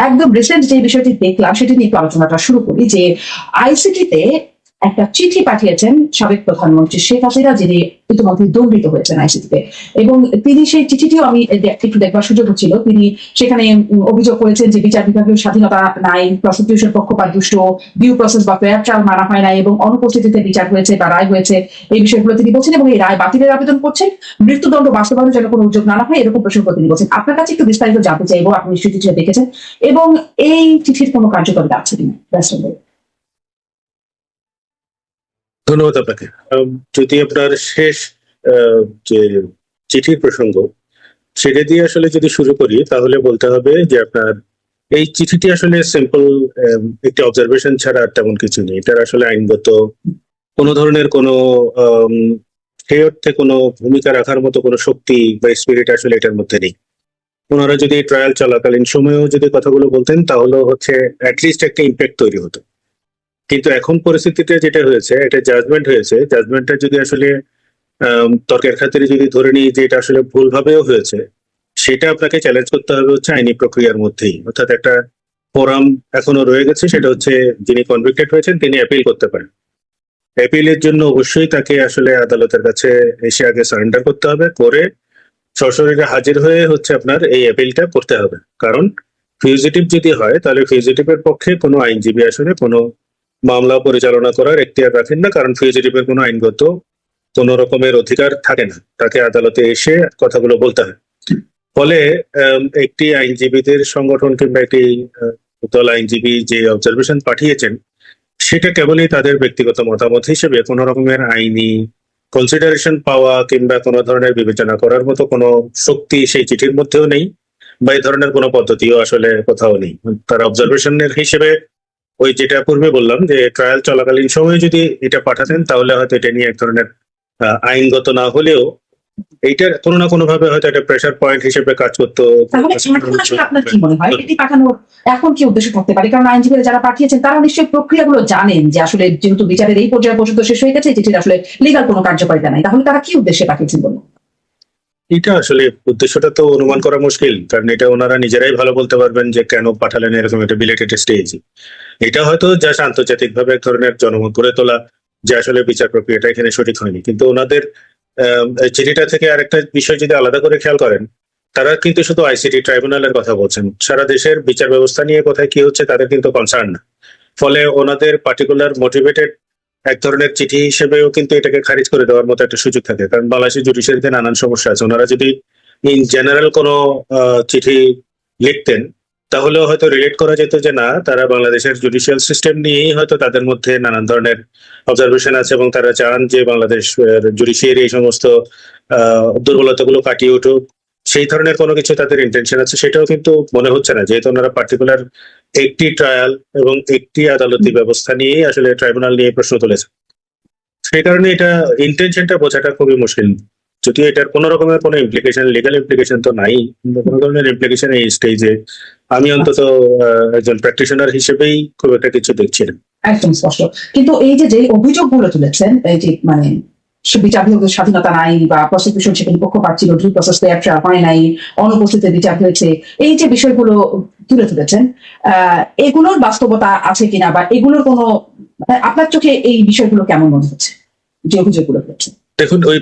একদম রিসেন্ট যে বিষয়টি দেখলাম সেটি নিয়ে একটু আলোচনাটা শুরু করি যে আইসিটিতে একটা চিঠি পাঠিয়েছেন সাবেক প্রধানমন্ত্রী শেখ হাসিনা, যিনি ইতিমধ্যে দণ্ডিত হয়েছেন আইসিটিতে। এবং তিনি সেই চিঠিটিও আমি একটু দেখবার সুযোগ হচ্ছিল। তিনি সেখানে অভিযোগ করেছেন যে বিচার বিভাগীয় স্বাধীনতা নাই, প্রসিকিউশন পক্ষপাত দুষ্ট, ডিউ প্রসেস বা ফেয়ার ট্রায়াল মানা হয় নাই এবং অনুপস্থিতিতে বিচার হয়েছে বা রায় হয়েছে, এই বিষয়গুলো তিনি বলছেন এবং এই রায় বাতিলের আবেদন করছেন। মৃত্যুদণ্ড বাস্তবায়নের জন্য কোনো উদ্যোগ না হয় এরকম প্রসঙ্গ তিনি বলছেন। আপনার কাছে একটু বিস্তারিত জানতে চাইবো, আপনি নিশ্চয়ই চিঠিটা দেখেছেন এবং এই চিঠির কোনো কার্যকারিতা আছে কিনা। ধন্যবাদ আপনাকে। যদি আপনার শেষ যে চিঠির প্রসঙ্গ সেটা দিয়ে আসলে যদি শুরু করি তাহলে বলতে হবে যে আপনার এই চিঠিটি আসলে সিম্পল একটি অবজারভেশন ছাড়া আর তেমন কিছু নেই। এটার আসলে আইনগত কোনো ধরনের কোনো সেই অর্থে কোনো ভূমিকা রাখার মতো কোনো শক্তি বা স্পিরিট আসলে এটার মধ্যে নেই। ওনারা যদি ট্রায়াল চলাকালীন সময়েও যদি কথাগুলো বলতেন তাহলে হচ্ছে অ্যাটলিস্ট একটা ইম্প্যাক্ট তৈরি হতো। কিন্তু এখন পরিস্থিতিতে যেটা হয়েছে, এটা জাজমেন্ট হয়েছে, জাজমেন্টটা যদি আসলে তর্কের খাতিরে যদি ধরে নিই যে এটা আসলে ভুলভাবেও হয়েছে, সেটা আপনাকে চ্যালেঞ্জ করতে হবে হচ্ছে আইনি প্রক্রিয়ার মধ্যেই। অর্থাৎ একটা ফোরাম এখনো রয়ে গেছে, সেটা হচ্ছে যিনি কনভিক্টেড হয়েছেন তিনি অ্যাপিল করতে পারেন। অ্যাপিলের জন্য অবশ্যই তাকে আসলে আদালতের কাছে এসে আগে সারেন্ডার করতে হবে, করে সশরীরে হাজির হয়ে হচ্ছে আপনার এই অ্যাপিলটা করতে হবে। কারণ ফিউজিটিভ যদি হয় তাহলে ফিউজিটিভের পক্ষে কোনো আইনজীবী আসলে কোনো মামলা পরিচালনা করার এখতিয়ার রাখেন না, কারণ ফিউজিটিভের কোনো আইনগত কোনো রকমের অধিকার থাকে না, তাকে আদালতে এসে কথাগুলো বলতে হয়। ফলে একটি আইনজীবীদের সংগঠন কিংবা একটি দল আইনজীবী যে অবজারভেশন পাঠিয়েছেন সেটা কেবলই তাদের ব্যক্তিগত মতামত হিসেবে কোনো রকমের আইনি কনসিডারেশন পাওয়া কিংবা কোনো ধরনের বিবেচনা করার মতো কোনো শক্তি সেই চিঠির মধ্যেও নেই, বা এই ধরনের কোনো পদ্ধতিও আসলে কোথাও নেই। তার অবজারভেশনের হিসেবে ওই যেটা পূর্বে বললাম যে ট্রায়াল চলাকালীন সময়ে যদি এটা পাঠাতেন তাহলে হয়তো এটা নিয়ে এক ধরনের আইনগত না হলেও এইটার কোনো না কোনো ভাবে হয়তো একটা প্রেসার পয়েন্ট হিসেবে কাজ করতো। তাহলে আপনার কি মনে হয় এটি পাঠানোর এখন কি উদ্দেশ্য থাকতে পারে? কারণ আইনজীবীরা যারা পাঠিয়েছেন তারা নিশ্চয়ই প্রক্রিয়াগুলো জানেন যে আসলে যেহেতু বিচারের এই পর্যায়ে পর্যন্ত শেষ হয়ে গেছে, চিঠির আসলে লিগাল কোনো কার্যকারিতা নাই, তাহলে তারা কি উদ্দেশ্যে পাঠিয়েছেন বলুন? এটা আসলে উদ্দেশ্যটা তো অনুমান করা মুশকিল, কারণ এটা ওনারা নিজেরাই ভালো বলতে পারবেন যে কেন পাঠালেন এরকম একটা বিলেটেড স্টেজ। এটা হয়তো জাস্ট আন্তর্জাতিকভাবে এক ধরনের জনমত গড়ে তোলা যে আসলে বিচার প্রক্রিয়াটা এখানে সঠিক হয়নি। কিন্তু ওনাদের চিঠিটা থেকে আরেকটা বিষয় যদি আলাদা করে খেয়াল করেন, তারা কিন্তু শুধু আইসিটি ট্রাইব্যুনালের কথা বলছেন, সারা দেশের বিচার ব্যবস্থা নিয়ে কোথায় কি হচ্ছে তাদের কিন্তু কনসার্ন না। ফলে ওনাদের পার্টিকুলার মোটিভেটেড এক ধরনের চিঠি হিসেবেও কিন্তু এটাকে খারিজ করে দেওয়ার মতো একটা সুযোগ থাকে, কারণ বাংলাদেশের জুডিশিয়ারিতে নানান সমস্যা আছে। ওনারা যদি ইন জেনারেল কোনো চিঠি লিখতেন তাহলেও হয়তো রিলেট করা যেত যে না, তারা বাংলাদেশের জুডিশিয়াল সিস্টেম নিয়েই হয়তো তাদের মধ্যে নানান ধরনের অবজারভেশন আছে এবং তারা চান যে বাংলাদেশ জুডিশিয়ারি এই সমস্ত দুর্বলতাগুলো কাটিয়ে উঠুক, সেই ধরনের কোনো কিছু তাদের ইন্টেনশন আছে। সেটাও কিন্তু মনে হচ্ছে না, যেহেতু ওনারা পার্টিকুলার একটি ট্রায়াল এবং একটি আদালতি ব্যবস্থা নিয়েই আসলে ট্রাইব্যুনাল নিয়ে প্রশ্ন তুলেছে। সেই কারণে এটা ইন্টেনশনটা বোঝাটা খুবই মুশকিল। যদিও এটার কোনো রকমের কোনো ইমপ্লিকেশন, লিগাল ইমপ্লিকেশন তো নাই, কিন্তু কোনো ধরনের ইমপ্লিকেশন এই স্টেজে আমি অন্তত একজন প্র্যাকটিশনার হিসেবেই খুব একটা কিছু দেখছি না। একদম স্পষ্ট। কিন্তু এই যে অভিযোগগুলো তুলেছেন, এই যে মানে বিচার বিভাগের স্বাধীনতা নাই বা প্রসিকিউশন সেখানে পক্ষপাত ছিল, ডিউ প্রসেস ফেয়ার ট্রায়াল হয় নাই, অনুপস্থিতিতে বিচার হয়েছে, এই যে বিষয়গুলো তুলে ধরেছেন, এগুলোর বাস্তবতা আছে কিনা বা এগুলোর কোনো আপনার চোখে এই বিষয়গুলো কেমন মনে হচ্ছে যে অভিযোগগুলো তুলেছেন? দেখুন, ওই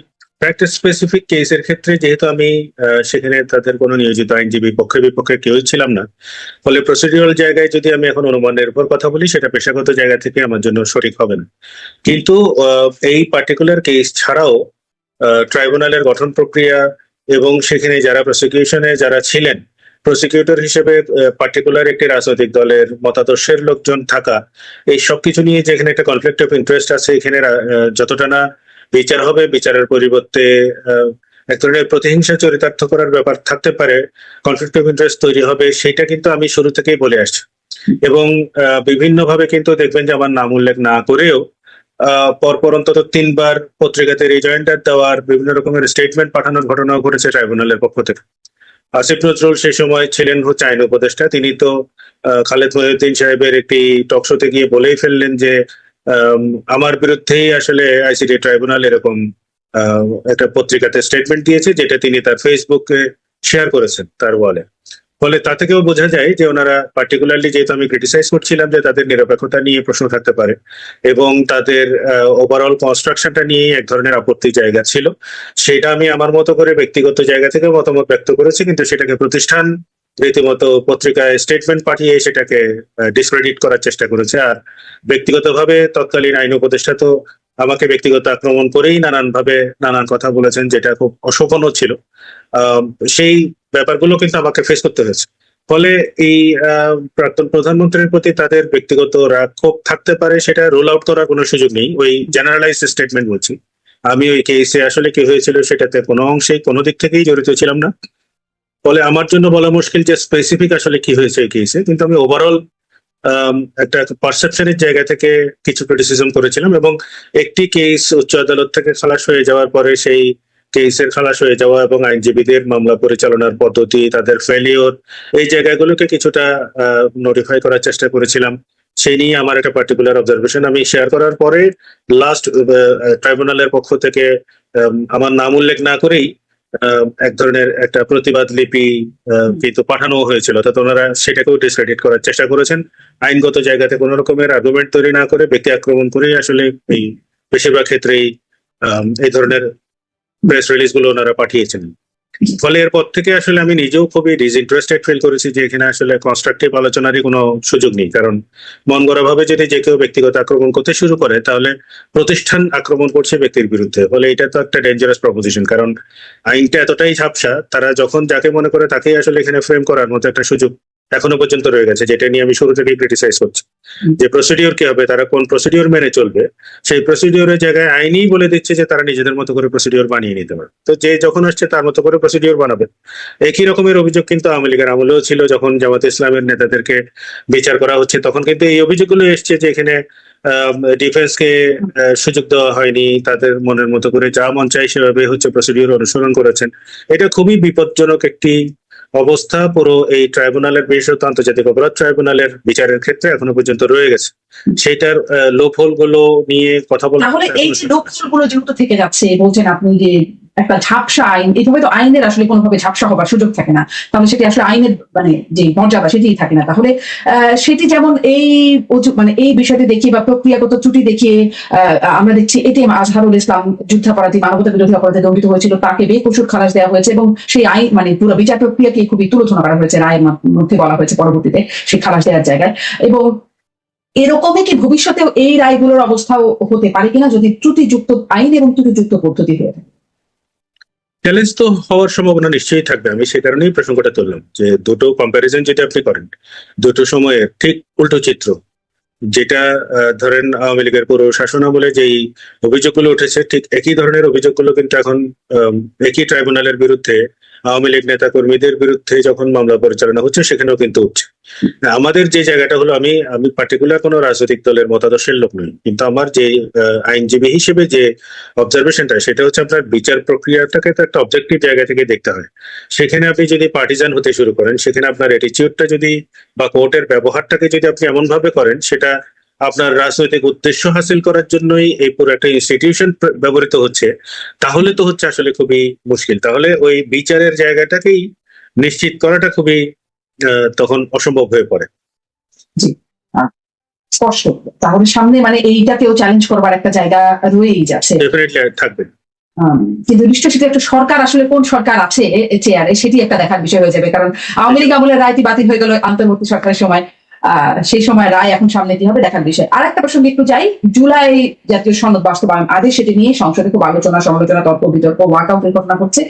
একটা স্পেসিফিক কেসের ক্ষেত্রে যেহেতু আমি সেখানে তাদের কোনো নিয়োজিত আইনজীবী পক্ষে বিপক্ষে কেউই ছিলাম না, ফলে প্রসিডিউরাল জায়গায় যদি আমি এখন অনুমানের উপর কথা বলি সেটা পেশাগত জায়গা থেকে আমার জন্য সঠিক হবে না। কিন্তু এই পার্টিকুলার কেস ছাড়াও ট্রাইব্যুনালের গঠন প্রক্রিয়া এবং সেখানে যারা প্রসিকিউশনে যারা ছিলেন, প্রসিকিউটর হিসেবে পার্টিকুলার একটি রাজনৈতিক দলের মতাদর্শের লোকজন থাকা, এই সবকিছু নিয়ে যেখানে একটা কনফ্লিক্ট অফ ইন্টারেস্ট আছে, এখানে যতটা না বিচার হবে, বিচারের পরিবর্তে এক ধরনের প্রতিহিংসা চরিতার্থ করার ব্যাপার থাকতে পারে, কনফ্লিক্ট অফ ইন্টারেস্ট তৈরি হবে, সেটা কিন্তু আমি শুরু থেকেই বলে আসছি। এবং বিভিন্নভাবে কিন্তু দেখবেন যে আমার নাম উল্লেখ না করেও পরপর অন্তত 3বার পত্রিকাতে রিজয়েন্টার দেওয়ার, বিভিন্ন রকমের স্টেটমেন্ট পাঠানোর ঘটনাও ঘটেছে ট্রাইব্যুনালের পক্ষ থেকে। আসিফ নজরুল সেই সময় ছিলেন হচ্ছে আইন উপদেষ্টা, তিনি তো খালেদ মহিউদ্দিন সাহেবের একটি টক শোতে গিয়ে বলেই ফেললেন যে আমার বিরুদ্ধেই আসলে আইসিটি ট্রাইব্যুনাল এরকম একটা পত্রিকাতে স্টেটমেন্ট দিয়েছে, যেটা তিনি তার ফেসবুকে শেয়ার করেছেন তার ওয়ালে। ফলে তা থেকেও বোঝা যায় যে ওনারা পার্টিকুলারলি, যেহেতু আমি ক্রিটিসাইজ করছিলাম যে তাদের নিরপেক্ষতা নিয়ে প্রশ্ন থাকতে পারে এবং তাদের ওভারঅল কনস্ট্রাকশনটা নিয়ে এক ধরনের আপত্তির জায়গা ছিল, সেটা আমি আমার মতো করে ব্যক্তিগত জায়গা থেকে মতামত ব্যক্ত করেছি, কিন্তু সেটাকে প্রতিষ্ঠান রীতিমতো পত্রিকায় স্টেটমেন্ট পাঠিয়ে সেটাকে ডিসক্রেডিট করার চেষ্টা করেছে। আর ব্যক্তিগতভাবে তৎকালীন আইন উপদেষ্টা তো আমাকে ব্যক্তিগত আক্রমণ করেই নানানভাবে নানান কথা বলেছেন, যেটা খুব অশোভনও ছিল। সেই ব্যাপারগুলো কিন্তু আমাকে ফেস করতে হয়েছে। ফলে এই প্রাক্তন প্রধানমন্ত্রীর প্রতি তাদের ব্যক্তিগত রাগ ক্ষোভ থাকতে পারে, সেটা রোল আউট করার কোনো সুযোগ নেই। ওই জেনারেলাইজ স্টেটমেন্ট বলছি। আমি ওই কেসে আসলে কি হয়েছিল সেটাতে কোনো অংশেই কোনো দিক থেকেই জড়িত ছিলাম না, ফলে আমার জন্য বলা মুশকিল যে স্পেসিফিক আসলে কি হয়েছে এই কেসে। কিন্তু আমি ওভারঅল একটা পারসেপশনের জায়গা থেকে কিছু ক্রিটিসিজম করেছিলাম, এবং একটি কেস উচ্চ আদালত থেকে খালাস হয়ে যাওয়ার পরে সেই কেসের খালাস হয়ে যাওয়া এবং আইনজীবীদের মামলা পরিচালনার পদ্ধতি, তাদের ফেলিওর, এই জায়গাগুলোকে কিছুটা নোটিফাই করার চেষ্টা করেছিলাম। সেই নিয়ে আমার একটা পার্টিকুলার অবজারভেশন আমি শেয়ার করার পরে লাস্ট ট্রাইব্যুনালের পক্ষ থেকে আমার নাম উল্লেখ না করেই এক ধরনের একটা প্রতিবাদ লিপি কিন্তু পাঠানো হয়েছিল, অর্থাৎ ওনারা সেটাকেও ডিসক্রেডিট করার চেষ্টা করেছেন। আইনগত জায়গাতে কোনো রকমের আর্গুমেন্ট তৈরি না করে ব্যক্তি আক্রমণ করেই আসলে এই বেশিরভাগ ক্ষেত্রেই এই ধরনের প্রেস রিলিজ গুলো ওনারা পাঠিয়েছেন। ফলে এরপর থেকে আসলে আমি নিজেও খুবই ডিসইন্টারেস্টেড ফিল করেছি যে এখানে আসলে কনস্ট্রাকটিভ আলোচনারই কোনো সুযোগ নেই। কারণ মন গড়া ভাবে যদি যে কেউ ব্যক্তিগত আক্রমণ করতে শুরু করে, তাহলে প্রতিষ্ঠান আক্রমণ করছে ব্যক্তির বিরুদ্ধে। ফলে এটা তো একটা ডেঞ্জারাস প্রপোজিশন, কারণ আইনটা এতটাই ঝাপসা, তারা যখন যাকে মনে করে তাকেই আসলে এখানে ফ্রেম করার মতো একটা সুযোগ এখনো পর্যন্ত রয়ে গেছে, যেটা নিয়ে আমি শুরু থেকেই ক্রিটিসাইজ করছি। যে প্রসিডিওর কি হবে, তারা কোন প্রসিডিওর মেনে চলবে, সেই প্রসিডিওরের জায়গায় আইনই বলে দিচ্ছে যে তারা নিজেদের মতো করে প্রসিডিওর বানিয়ে নিতে পারে। তো যে যখন আসছে তার মতো করে প্রসিডিওর বানাবে। একই রকমের অভিযোগ কিন্তু আওয়ামী লীগের আমলেও ছিল, যখন জামাতে ইসলামের নেতাদেরকে বিচার করা হচ্ছে তখন কিন্তু এই অভিযোগগুলো এসছে যে এখানে ডিফেন্সকে সুযোগ দেওয়া হয়নি, তাদের মনের মতো করে যা মন চাই সেভাবে হচ্ছে প্রসিডিওর অনুসরণ করেছেন। এটা খুবই বিপজ্জনক একটি অবস্থা পুরো এই ট্রাইব্যুনালের, বিশেষত আন্তর্জাতিক অপরাধ ট্রাইব্যুনালের বিচারের ক্ষেত্রে এখনো পর্যন্ত রয়ে গেছে। সেটার লোপহোল গুলো নিয়ে কথা বলা। তাহলে এই যে লোকসভা গুলো যেহেতু থেকে যাচ্ছে, বলছেন আপনি যে একটা ঝাপসা আইন, এইভাবে তো আইনের আসলে কোনোভাবে ঝাপসা হবার সুযোগ থাকে না, তাহলে সেটি আসলে আইনের মানে যে মর্যাদা সেটিই থাকে না। তাহলে সেটি যেমন এই মানে এই বিষয়টি দেখিয়ে বা প্রক্রিয়াগত ত্রুটি দেখিয়ে আমরা দেখছি এটিএম আজহারুল ইসলাম যুদ্ধাপরাধী, মানবতা বিরোধী অপরাধে দণ্ডিত হয়েছিল, তাকে বেকসুর খালাস দেওয়া হয়েছে এবং সেই আইন মানে পুরো বিচার প্রক্রিয়াকে খুবই তুলোধনা করা হয়েছে, রায়ের মধ্যে বলা হয়েছে পরবর্তীতে সেই খালাস দেওয়ার জায়গায়। এবং এরকমই কি ভবিষ্যতেও এই রায়গুলোর অবস্থাও হতে পারে কিনা যদি ত্রুটিযুক্ত আইন এবং ত্রুটিযুক্ত পদ্ধতি হয়ে থাকে? চ্যালেঞ্জ তো হওয়ার সম্ভাবনা নিশ্চয়ই থাকবে। আমি সে কারণেই প্রসঙ্গটা তুললাম যে দুটো কম্প্যারিজন যদি আপনি করেন, দুটো সময়ের ঠিক উল্টো চিত্র, যেটা ধরেন আওয়ামী লীগের পুরো শাসন আমলে যেই অভিযোগগুলো উঠেছে, ঠিক একই ধরনের অভিযোগগুলো কিন্তু এখন একই ট্রাইব্যুনালের বিরুদ্ধে আওয়ামী লীগ নেতা কর্মীদের বিরুদ্ধে যখন মামলা পরিচালনা হচ্ছে সেখানেও কিন্তু উঠছে। আমাদের যে জায়গাটা হলো, আমি পার্টিকুলার কোনো রাজনৈতিক দলের মতাদর্শের লোক নই, কিন্তু আমার যে আইনজীবী হিসেবে যে অবজারভেশনটা, সেটা হচ্ছে আপনার বিচার প্রক্রিয়াটাকে তো একটা অবজেক্টিভ জায়গা থেকে দেখতে হয়। সেখানে আপনি যদি পার্টিজান হতে শুরু করেন, সেখানে আপনার অ্যাটিচিউডটা যদি বা কোর্টের ব্যবহারটাকে যদি আপনি এমন ভাবে করেন সেটা আপনার রাজনৈতিক উদ্দেশ্য হাসিল করার জন্যই এই পুরো একটা ইনস্টিটিউশন ব্যবহৃত হচ্ছে, তাহলে তো হচ্ছে আসলে খুবই মুশকিল। তাহলে ওই বিচারের জায়গাটাকেই নিশ্চিত করাটা খুবই তখন অসম্ভব হয়ে পড়ে। জি, স্পষ্ট। তাহলে সামনে মানে এইটাকেও চ্যালেঞ্জ করবার একটা জায়গা রয়েই যাচ্ছে, ডেফিনেটলি থাকবে। কিন্তু নিশ্চয় সেটা একটা সরকার আসলে কোন সরকার আছে চেয়ারে সেটি একটা দেখার বিষয় হয়ে যাবে। কারণ আওয়ামী লীগ আমলের রায়টি বাতিল হয়ে গেল অন্তর্বর্তী সরকারের সময়, সেই সময় রায় এখন সামনে কি হবে দেখার বিষয়। আর একটা প্রসঙ্গে একটু যাই, জুলাই জাতীয় সনদ বাস্তবায়ন আদেশ, সেটি নিয়ে সংসদে খুব আলোচনা সমালোচনা, তর্ক বিতর্ক, ওয়াকআউটের ঘটনা ঘটছে।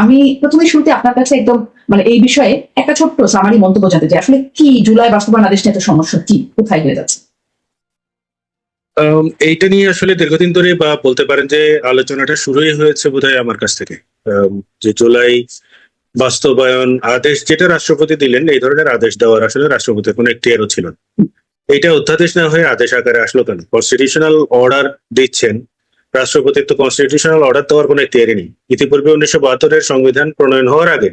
আমি প্রথমে শুরুতে আপনার কাছে একদম মানে এই বিষয়ে একটা ছোট্ট সামারি মন্তব্য জানতে চাই, আসলে কি জুলাই বাস্তবায়ন আদেশ নিয়ে এত সমস্যা, কি কোথায় হয়ে যাচ্ছে? এইটা নিয়ে আসলে দীর্ঘদিন ধরে বা বলতে পারেন যে আলোচনাটা শুরুই হয়েছে বোধহয় আমার কাছ থেকে। যে জুলাই বাস্তবায়ন আদেশ যেটা রাষ্ট্রপতি দিলেন, এই ধরনের আদেশ দেওয়ার আসলে রাষ্ট্রপতির কোনো এখতিয়ারও ছিল না। এটা অধ্যাদেশ না হয়ে আদেশ আকারে আসলো কেন? কনস্টিটিউশনাল অর্ডার দিচ্ছেন, রাষ্ট্রপতির তো কনস্টিটিউশনাল অর্ডার দেওয়ার কোনো এখতিয়ারই নেই। ইতিপূর্বে 1972-এর সংবিধান প্রণয়ন হওয়ার আগে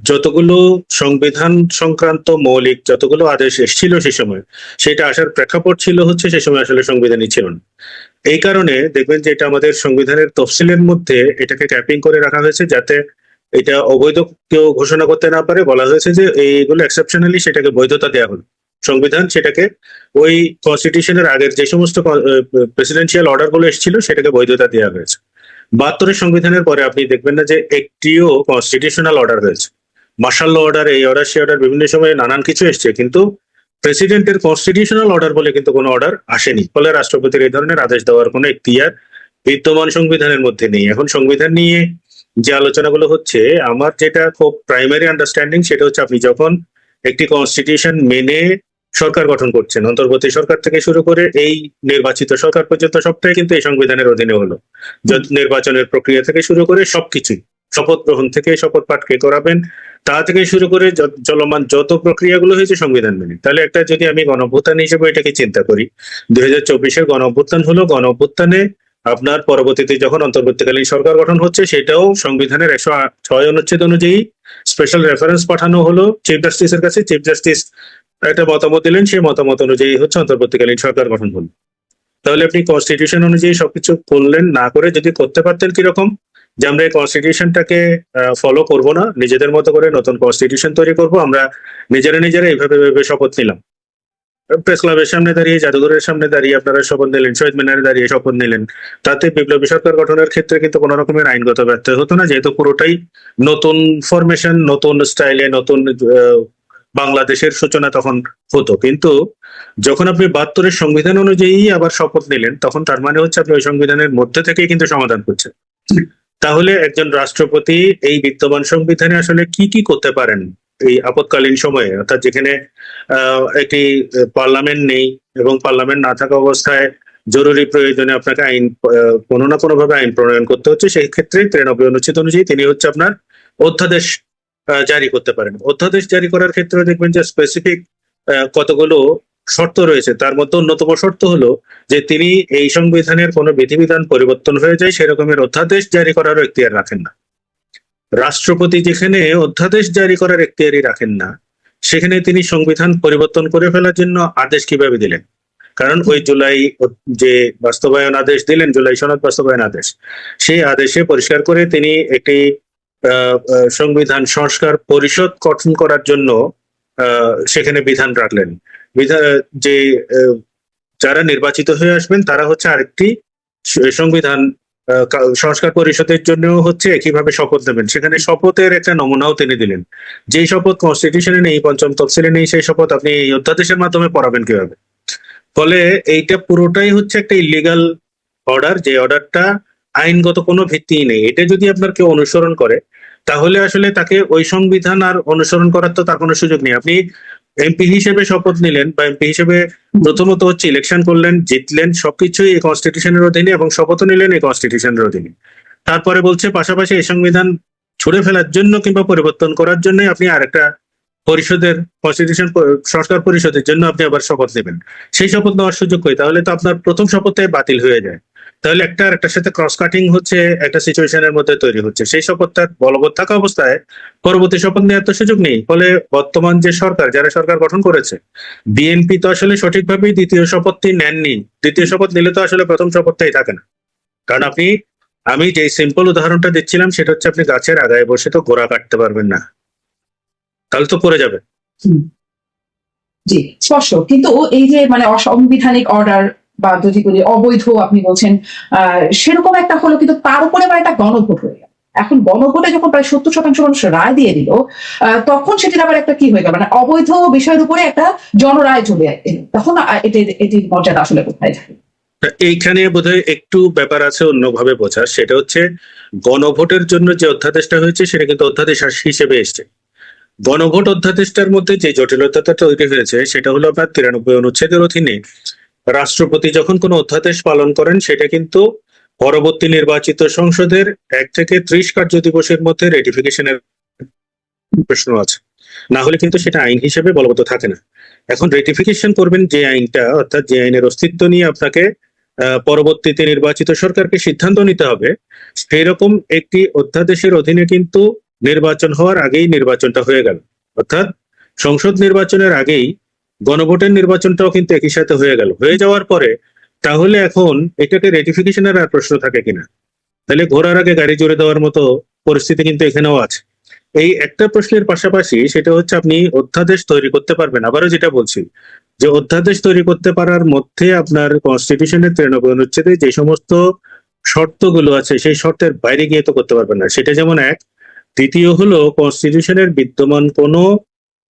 যতগুলো সংবিধান সংক্রান্ত মৌলিক যতগুলো আদেশ এসেছিল সে সময়, সেটা আসার প্রেক্ষাপট ছিল হচ্ছে সে সময় আসলে সংবিধানই ছিল না। এই কারণে দেখবেন যে এটা আমাদের সংবিধানের তফসিলের মধ্যে এটাকে ক্যাপিং করে রাখা হয়েছে, যাতে এটা অবৈধ কেউ ঘোষণা করতে না পারে, বলা হয়েছে যে এইগুলো এক্সেপশনালি সেটাকে বৈধতা দেওয়া হলো। সংবিধান সেটাকে ওই কনস্টিটিউশনের আগের যে সমস্ত প্রেসিডেন্সিয়াল অর্ডার গুলো এসেছিল সেটাকে বৈধতা দেওয়া হয়েছে। 72-এর সংবিধানের পরে আপনি দেখবেন না যে একটিও কনস্টিটিউশনাল অর্ডার হয়েছে। মার্শাল অর্ডার, এই অর্ডার, সেই অর্ডার, বিভিন্ন সময়ে নানান কিছু এসছে, কিন্তু প্রেসিডেন্টের কনস্টিটিউশনাল অর্ডার বলে কিন্তু কোনো অর্ডার আসেনি। ফলে রাষ্ট্রপতির এই ধরনের আদেশ দেওয়ার কোনো এখতিয়ার বিদ্যমান সংবিধানের মধ্যে নেই। এখন সংবিধান নিয়ে যে আলোচনাগুলো হচ্ছে, আমার যেটা খুব প্রাইমারি আন্ডারস্ট্যান্ডিং সেটা হচ্ছে, আপনি যখন একটি কনস্টিটিউশন মেনে সরকার গঠন করছেন, অন্তর্বর্তী সরকার থেকে শুরু করে এই নির্বাচিত সরকার পর্যন্ত সবটাই কিন্তু এই সংবিধানের অধীনে হলো। নির্বাচনের প্রক্রিয়া থেকে শুরু করে সবকিছুই, শপথ গ্রহণ থেকে শপথ পাঠ কে করাবেন তা থেকে শুরু করে চলমান যত প্রক্রিয়াগুলো হয়েছে সংবিধান মেনে। তাহলে একটা যদি আমি গণঅভ্যুত্থান হিসেবে এটাকে চিন্তা করি, 2024-এর গণঅভ্যুত্থান হলো, গণঅভ্যুত্থানে আপনার পরবর্তীতে যখন অন্তর্বর্তীকালীন সরকার গঠন হচ্ছে সেটাও সংবিধানের 106 অনুচ্ছেদ অনুযায়ী স্পেশাল রেফারেন্স পাঠানো হলো চিফ জাস্টিসের কাছে। চিফ জাস্টিস একটা মতামত দিলেন, সেই মতামত অনুযায়ী হচ্ছে অন্তর্বর্তীকালীন সরকার গঠন হলো। তাহলে আপনি কনস্টিটিউশন অনুযায়ী সবকিছু করলেন, না করে যদি করতে পারতেন কিরকম, যে আমরা এই কনস্টিটিউশনটাকে ফলো করব না, নিজেদের মতো করে নতুন কনস্টিটিউশন তৈরি করব, আমরা নিজেরা এইভাবে শপথ নিলাম। প্রেস ক্লাবের সামনে দাঁড়িয়ে, জাদুঘরের সামনে দাঁড়িয়ে আপনারা শপথ নিলেন, শহীদ মিনারে দাঁড়িয়ে শপথ নিলেন। তাতে বিপ্লবী সরকার গঠনের ক্ষেত্রে কিন্তু কোনো রকমের আইনগত ব্যত্যয় হতো না, যেহেতু পুরোটাই নতুন ফরমেশন, নতুন স্টাইলে, নতুন বাংলাদেশের সূচনা তখন হতো। কিন্তু যখন আপনি 72-এর সংবিধান অনুযায়ী আবার শপথ নিলেন, তখন তার মানে হচ্ছে আপনি ওই সংবিধানের মধ্যে থেকেই কিন্তু সমাধান করছেন। তাহলে একজন রাষ্ট্রপতি এই বিদ্যমান সংবিধানে আসলে কি কি করতে পারেন এই আপৎকালীন সময়ে, অর্থাৎ যেখানে একটি পার্লামেন্ট নেই এবং পার্লামেন্ট না থাকা অবস্থায় জরুরি প্রয়োজনে আপনাকে আইন কোনো না কোনো ভাবে আইন প্রণয়ন করতে হচ্ছে, সেই ক্ষেত্রে 93 অনুচ্ছেদ অনুযায়ী তিনি হচ্ছে আপনার অধ্যাদেশ জারি করতে পারেন। অধ্যাদেশ জারি করার ক্ষেত্রে দেখবেন যে স্পেসিফিক কতগুলো শর্ত রয়েছে। তার মধ্যে অন্যতম শর্ত হলো যে তিনি এই সংবিধানের কোনো বিধিবিধান পরিবর্তন হয়ে যায় সেরকমের অধ্যাদেশ জারি করারও এখতিয়ার রাখেন না। রাষ্ট্রপতি যেখানে অধ্যাদেশ জারি করার এখতিয়ারই রাখেন না, সেখানে তিনি সংবিধান পরিবর্তন করে ফেলার জন্য আদেশ কিভাবে দিলেন? কারণ ওই জুলাই যে বাস্তবায়ন আদেশ দিলেন, জুলাই সনদ বাস্তবায়ন আদেশ, সেই আদেশে পরিষ্কার করে তিনি একটি সংবিধান সংস্কার পরিষদ গঠন করার জন্য সেখানে বিধান রাখলেন। যে যারা নির্বাচিত হয়ে আসবেন তারা হচ্ছে আরেকটি সংবিধান সংস্কার পরিষদের জন্য হচ্ছে একইভাবে শপথ নেবেন। সেখানে শপথের একটা নমুনাও তিনি দিলেন। যেই শপথ কনস্টিটিউশনে নেই, পঞ্চম তফসিলে নেই, সেই শপথ আপনি এই অধ্যাদেশের মাধ্যমে পড়াবেন কিভাবে? ফলে এইটা পুরোটাই হচ্ছে একটা ইলিগাল অর্ডার, যে অর্ডারটা আইনগত কোনো ভিত্তি নেই। এটা যদি আপনার কেউ অনুসরণ করে তাহলে আসলে তাকে ওই সংবিধান আর অনুসরণ করার তো তার কোনো সুযোগ নেই। আপনি এমপি হিসেবে শপথ নিলেন বা এমপি হিসেবে প্রথমত হচ্ছে ইলেকশন করলেন, জিতলেন, সবকিছুই এই কনস্টিটিউশনের অধীনে, এবং শপথ নিলেন এই কনস্টিটিউশনের অধীনে। তারপরে বলছে পাশাপাশি এই সংবিধান ছুড়ে ফেলার জন্য কিংবা পরিবর্তন করার জন্য আপনি আরেকটা পরিষদের কনস্টিটিউশন সংস্কার পরিষদের জন্য আপনি আবার শপথ নেবেন। সেই শপথ নেওয়ার সুযোগ কই? তাহলে তো আপনার প্রথম শপথে বাতিল হয়ে যায়। তাহলে একটা আরেকটার সাথে ক্রস কাটিং হচ্ছে, একটা সিচুয়েশনের মধ্যে তৈরি হচ্ছে। সেই শপথটা বলবৎ থাকা অবস্থায় পরবর্তী শপথ নেওয়ার তো সুযোগ নেই। ফলে বর্তমান যে সরকার, যারা সরকার গঠন করেছে, বিএনপি তো আসলে সঠিকভাবেই দ্বিতীয় শপথটি নেননি। দ্বিতীয় শপথ নিলে তো আসলে প্রথম শপথটাই থাকে না। কারণ আমি যে সিম্পল উদাহরণটা দিচ্ছিলাম সেটা হচ্ছে, আপনি গাছের আগায় বসে তো গোড়া কাটতে পারবেন না, তাহলে তো পড়ে যাবে। জি, স্পষ্ট। কিন্তু এই যে মানে অসাংবিধানিক অর্ডার বা যদি বলি অবৈধ আপনি বলছেন, সেরকম একটা হলো, কিন্তু তার উপরে আবার একটা গণভোট হয়ে গেল। এখন গণভোটে যখন প্রায় 70% মানুষ রায় দিয়ে দিল, তখন সেটির আবার একটা কি হয়ে গেল, মানে অবৈধ বিষয়ের উপরে একটা জনরায় চলে এলো। তখন এটির মর্যাদা আসলে কোথায় থাকে? এইখানে বোধহয় একটু ব্যাপার আছে অন্যভাবে বোঝার। সেটা হচ্ছে, গণভোটের জন্য যে অধ্যাদেশটা হয়েছে সেটা কিন্তু অধ্যাদেশ হিসেবে এসছে। গণভোট অধ্যাদেশটার মধ্যে যে জটিলতাটা তৈরি হয়েছে সেটা হলো, আপনার 93 অনুচ্ছেদের অধীনে রাষ্ট্রপতি যখন কোনো অধ্যাদেশ পালন করেন সেটা কিন্তু পরবর্তী নির্বাচিত সংসদের 1 থেকে 30 কার্য দিবসের মধ্যে রেটিফিকেশনের প্রশ্ন আছে, না হলে কিন্তু সেটা আইন হিসেবে বলবৎ থাকে না। এখন রেটিফিকেশন করবেন যে আইনটা, অর্থাৎ যে আইনের অস্তিত্ব নিয়ে আপনাকে পরবর্তীতে নির্বাচিত সরকারকে সিদ্ধান্ত নিতে হবে, সেরকম একটি অধ্যাদেশের অধীনে কিন্তু নির্বাচন হওয়ার আগেই নির্বাচনটা হয়ে গেল। অর্থাৎ সংসদ নির্বাচনের আগেই গণভোটের নির্বাচনটাও কিন্তু একই সাথে হয়ে গেল। হয়ে যাওয়ার পরে তাহলে এখন এটাকে রেটিফিকেশনের আর প্রশ্ন থাকে কিনা? তাহলে ঘোড়ার আগে গাড়ি জুড়ে দেওয়ার মতো পরিস্থিতি কিন্তু এখানেও আছে। এই একটা প্রশ্নের পাশাপাশি সেটা হচ্ছে আপনি অধ্যাদেশ তৈরি করতে পারবেন। আবারও যেটা বলছি যে অধ্যাদেশ তৈরি করতে পারার মধ্যে আপনার কনস্টিটিউশনের 93 অনুচ্ছেদে যে সমস্ত শর্তগুলো আছে সেই শর্তের বাইরে গিয়ে তো করতে পারবেন না, সেটা যেমন এক। দ্বিতীয় হলো কনস্টিটিউশনের বিদ্যমান কোনো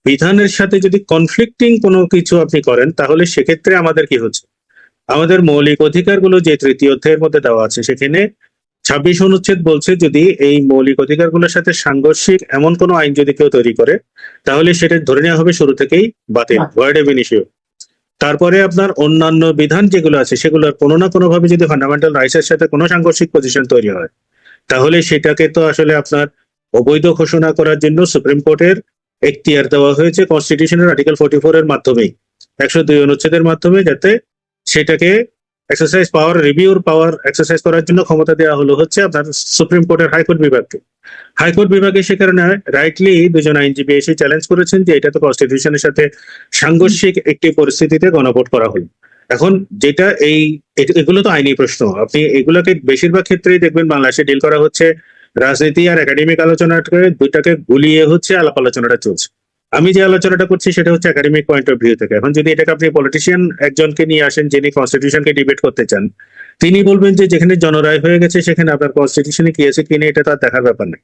বিধানের সাথে যদি কনফ্লিক্টিং কোনো কিছু আপনি করেন তাহলে সেক্ষেত্রে আমাদের কি হচ্ছে, আমাদের মৌলিক অধিকারগুলো যে তৃতীয় অধ্যায়ের মধ্যে দেওয়া আছে সেখানে 26 অনুচ্ছেদ বলছে যদি এই মৌলিক অধিকারগুলোর সাথে সাংঘর্ষিক এমন কোনো আইন যদি কেউ তৈরি করে তাহলে সেটা ধরে নেওয়া হবে শুরু থেকেই বাতিল, ভয়েড এব ইনিশিও। তারপরে আপনার অন্যান্য বিধান যেগুলো আছে সেগুলোর কোনো না কোনো ভাবে যদি ফান্ডামেন্টাল রাইটস এর সাথে কোনো সাংঘর্ষিক পজিশন তৈরি হয় তাহলে সেটাকে তো আসলে আপনার অবৈধ ঘোষণা করার জন্য সুপ্রিম কোর্টের এখতিয়ার দেওয়া হয়েছে কনস্টিটিউশনের আর্টিকেল 44 এর মাধ্যমেই, 102 অনুচ্ছেদের মাধ্যমে, যাতে সেটাকে এক্সারসাইজ পাওয়ার, রিভিউর পাওয়ার এক্সারসাইজ করার জন্য ক্ষমতা দেওয়া হলো হচ্ছে আপনার সুপ্রিম কোর্টের হাইকোর্ট বিভাগকে। হাইকোর্ট বিভাগে সে কারণে রাইটলি দুজন আইনজীবী এসে চ্যালেঞ্জ করেছেন যে এটা তো কনস্টিটিউশনের সাথে সাংঘর্ষিক একটি পরিস্থিতিতে গণভোট করা হলো। এখন যেটা এগুলো তো আইনি প্রশ্ন, আপনি এগুলোকে বেশিরভাগ ক্ষেত্রেই দেখবেন বাংলাদেশে ডিল করা হচ্ছে রাজনীতি আর একাডেমিক আলোচনাকে দুইটাকে গুলিয়ে হচ্ছে আলাপ আলোচনাটা চলছে। আমি যে আলোচনাটা করছি সেটা হচ্ছে একাডেমিক পয়েন্ট অফ ভিউ থেকে। এখন যদি এটাকে আপনি পলিটিশিয়ান একজনকে নিয়ে আসেন যিনি কনস্টিটিউশনকে ডিবেট করতে চান, তিনি বলবেন যে যেখানে জনরায় হয়ে গেছে সেখানে আপনার কনস্টিটিউশনে কি আছে কিনা এটা তার দেখার ব্যাপার নেই।